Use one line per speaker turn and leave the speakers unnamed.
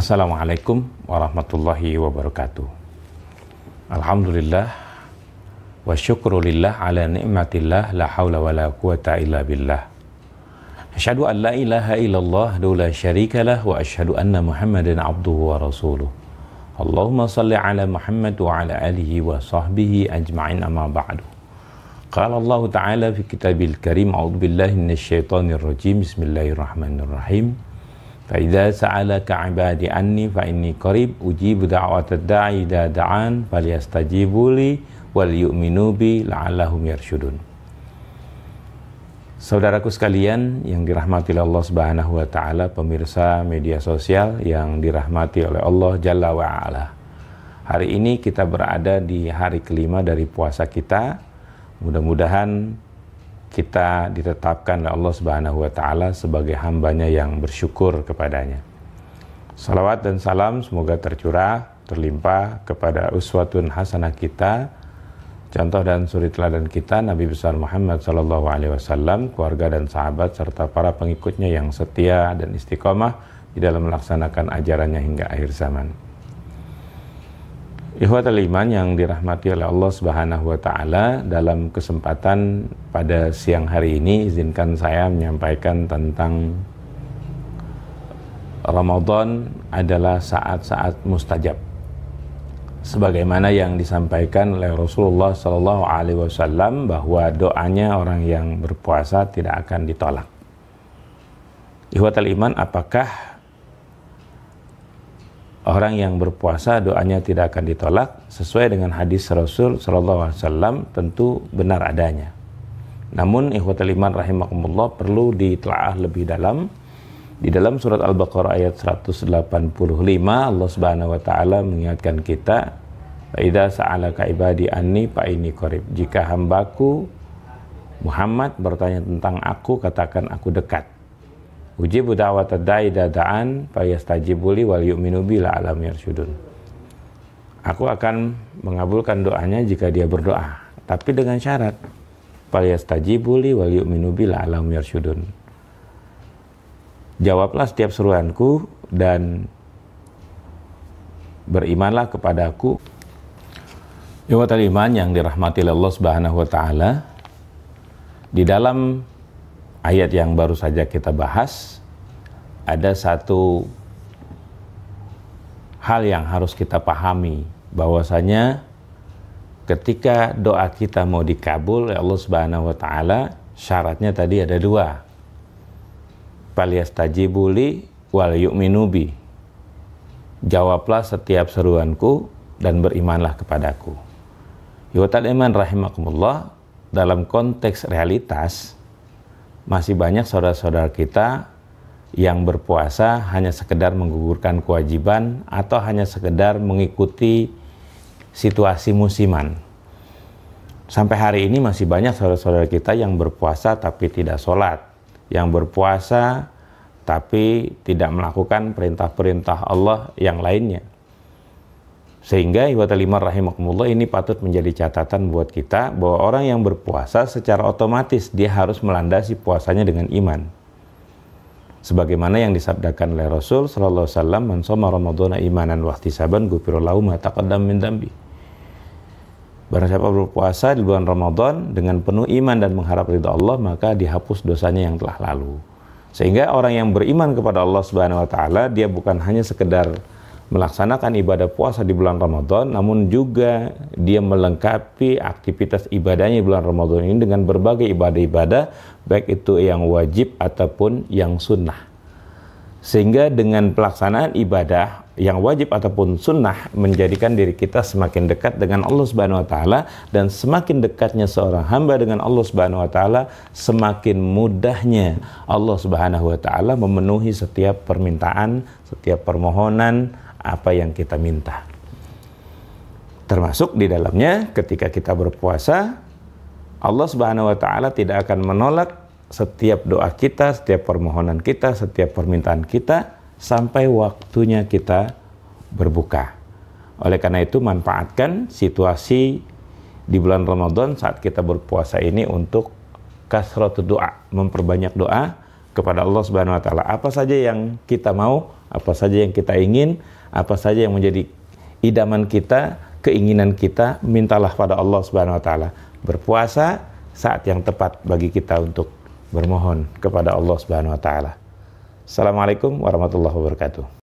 Assalamualaikum warahmatullahi wabarakatuh. Alhamdulillah wa syukrulillah ala ni'matillah la hawla wa la quwata illa billah. Asyhadu an la ilaha illallah la syarikalah wa asyhadu anna Muhammadan abduhu wa rasuluh. Allahumma salli ala Muhammad wa ala alihi wa sahbihi ajma'in amma ba'du. Qala Allah Ta'ala fi kitabil karim, a'udzu billahi minasy syaithanir rajim. Bismillahirrahmanirrahim. Fa'idha sa'alaka ibadi anni fa'inni qarib ujibu da'watad da'i idza da'an falyastajibu li wal yu'minu bi la'allahum yarsyudun. Saudaraku sekalian yang dirahmati oleh Allah Subhanahu wa taala, pemirsa media sosial yang dirahmati oleh Allah Jalla wa Ala. Hari ini kita berada di hari kelima dari puasa kita. Mudah-mudahan kita ditetapkan oleh Allah Subhanahu wa taala sebagai hambanya yang bersyukur kepadanya. Salawat dan salam semoga tercurah, terlimpah kepada uswatun hasanah kita, contoh dan suri teladan kita, Nabi besar Muhammad sallallahu alaihi wasallam, keluarga dan sahabat serta para pengikutnya yang setia dan istiqomah di dalam melaksanakan ajarannya hingga akhir zaman. Ikhwatul iman yang dirahmati oleh Allah Subhanahu wa taala, dalam kesempatan pada siang hari ini izinkan saya menyampaikan tentang Ramadan adalah saat-saat mustajab. Sebagaimana yang disampaikan oleh Rasulullah sallallahu alaihi wasallam bahwa doanya orang yang berpuasa tidak akan ditolak. Ikhwatul iman, apakah orang yang berpuasa doanya tidak akan ditolak? Sesuai dengan hadis Rasul sallallahu alaihi wasallam tentu benar adanya. Namun ikhwatul iman rahimakumullah, perlu ditelaah lebih dalam. Di dalam surat Al-Baqarah ayat 185 Allah Subhanahu wa taala mengingatkan kita, "Fa idza sa'alaka ibadi anni fa inni qarib." Jika hambaku Muhammad bertanya tentang aku, katakan aku dekat. Ujibu da'watad da'i idza da'an fayastajibu li wal yu'minu bi la'allahum yarsyudun. Aku akan mengabulkan doanya jika dia berdoa, tapi dengan syarat fayastajibu li wal yu'minu bi la'allahum yarsyudun. Jawablah setiap seruanku dan berimanlah kepadaku. Ikhwatul iman yang dirahmati Allah Subhanahu wa taala, di dalam ayat yang baru saja kita bahas, ada satu hal yang harus kita pahami, bahwasanya ketika doa kita mau dikabul oleh Allah Subhanahu wa taala, syaratnya tadi ada dua. Falyastajibu li wal yu'minu bi. Jawablah setiap seruanku dan berimanlah kepadaku. Ikhwatul iman rahimakumullah, dalam konteks realitas masih banyak saudara-saudara kita yang berpuasa hanya sekedar menggugurkan kewajiban atau hanya sekedar mengikuti situasi musiman. Sampai hari ini masih banyak saudara-saudara kita yang berpuasa tapi tidak sholat, yang berpuasa tapi tidak melakukan perintah-perintah Allah yang lainnya. Sehingga ikhwatul iman rahimakumullah, ini patut menjadi catatan buat kita bahwa orang yang berpuasa secara otomatis dia harus melandasi puasanya dengan iman. Sebagaimana yang disabdakan oleh Rasul sallallahu alaihi wasallam, "Man shoma ramadhana imanan wa ihtisaban ghufira lahu ma taqaddama min dzambi." Barang siapa berpuasa di bulan Ramadan dengan penuh iman dan mengharap ridha Allah, maka dihapus dosanya yang telah lalu. Sehingga orang yang beriman kepada Allah Subhanahu wa taala, dia bukan hanya sekedar melaksanakan ibadah puasa di bulan Ramadan, namun juga dia melengkapi aktivitas ibadahnya di bulan Ramadan ini dengan berbagai ibadah-ibadah, baik itu yang wajib ataupun yang sunnah. Sehingga dengan pelaksanaan ibadah yang wajib ataupun sunnah menjadikan diri kita semakin dekat dengan Allah Subhanahu wa taala, dan semakin dekatnya seorang hamba dengan Allah Subhanahu wa taala, semakin mudahnya Allah Subhanahu wa taala memenuhi setiap permintaan, setiap permohonan apa yang kita minta. Termasuk di dalamnya ketika kita berpuasa, Allah Subhanahu wa taala tidak akan menolak setiap doa kita, setiap permohonan kita, setiap permintaan kita sampai waktunya kita berbuka. Oleh karena itu, manfaatkan situasi di bulan Ramadan saat kita berpuasa ini untuk kasratul doa, memperbanyak doa kepada Allah Subhanahu wa taala. Apa saja yang kita mau, Apa saja yang kita ingin, apa saja yang menjadi idaman kita, keinginan kita, mintalah pada Allah Subhanahu wa taala. Berpuasa saat yang tepat bagi kita untuk bermohon kepada Allah Subhanahu wa taala. Assalamualaikum warahmatullahi wabarakatuh.